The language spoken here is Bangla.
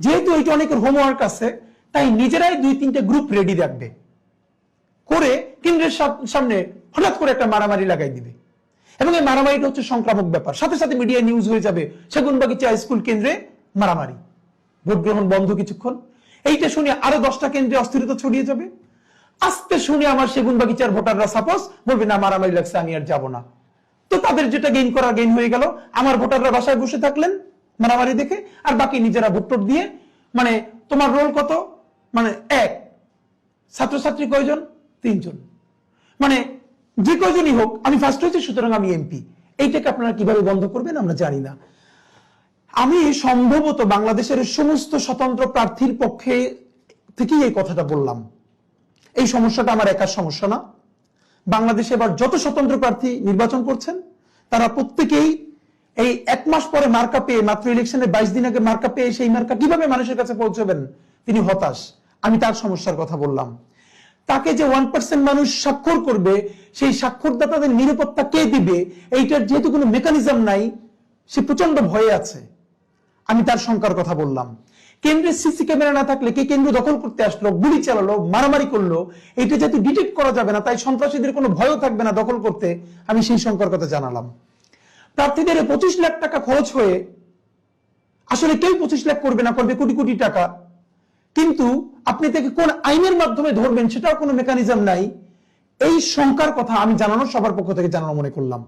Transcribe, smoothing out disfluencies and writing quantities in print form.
যেহেতু এটা অনেকের হোমওয়ার্ক আছে, তাই নিজেরাই 2-3টে গ্রুপ রেডি রাখবে, করে কেন্দ্রের সামনে হঠাৎ করে একটা মারামারি লাগাই দিবে। এবং এই মারামারিটা হচ্ছে সংক্রামক ব্যাপার, সাথে সাথে মিডিয়া নিউজ হয়ে যাবে সেগুনবাগিচা স্কুল কেন্দ্রে মারামারি, ভোট গ্রহণ বন্ধ কিছুক্ষণ। এইটা শুনে আরো 10টা কেন্দ্রে অস্থিরতা ছড়িয়ে যাবে। আস্তে শুনে আমার সেগুনবাগিচার ভোটাররা সাপোজ বলবে না মারামারি লাগছে, আমি আর যাবো না। তো তাদের যেটা গেইন করা গেইন হয়ে গেল। আমার ভোটাররা বাসায় বসে থাকলেন মারামারি দেখে, আর বাকি নিজেরা ভোট টোট দিয়ে, মানে তোমার রোল কত, মানে 1, ছাত্রছাত্রী কয়জন, 3 জন, মানে যে কয়জনই হোক আমি ফার্স্ট হয়েছি সুতরাং আমি এমপি। এইটাকে আপনারা কিভাবে বন্ধ করবেন আমরা জানি না। আমি সম্ভবত বাংলাদেশের সমস্ত স্বতন্ত্র প্রার্থীর পক্ষে থেকেই এই কথাটা বললাম। এই সমস্যাটা আমার একার সমস্যা না। বাংলাদেশে এবার যত স্বতন্ত্র প্রার্থী নির্বাচন করছেন তারা প্রত্যেকেই এই 1 মাস পরে মার্কা পেয়ে, মাত্র ইলেকশনের 22 দিন আগে মার্কা পেয়ে সেই মার্কা কিভাবে মানুষের কাছে পৌঁছবেন তিনি হতাশ। আমি তার সমস্যার কথা বললাম। তাকে যে 1% মানুষ স্বাক্ষর করবে, সেই স্বাক্ষরদাতাদের নিরাপত্তা কে দিবে, এইটার যেহেতু কোনো মেকানিজম নাই, সে প্রচন্ড ভয়ে আছে। আমি তার শঙ্কার কথা বললাম। কেন্দ্রে সিসি ক্যামেরা না থাকলে কে কেন্দ্র দখল করতে আসলো, গুলি চালালো, মারামারি করলো, এটা যেহেতু ডিটেক্ট করা যাবে না, তাই সন্ত্রাসীদের কোনো ভয়ও থাকবে না দখল করতে, আমি সেই শঙ্কার কথা জানালাম। প্রার্থীদের 25 লাখ টাকা খরচ হয়ে আসলে কেউ 25 লাখ করবে না, করবে কোটি কোটি টাকা, কিন্তু আপনি তাকে কোন আইনের মাধ্যমে ধরবেন সেটাও কোনো মেকানিজম নাই। এই শঙ্কার কথা আমি জানানো, সবার পক্ষ থেকে জানানো মনে করলাম।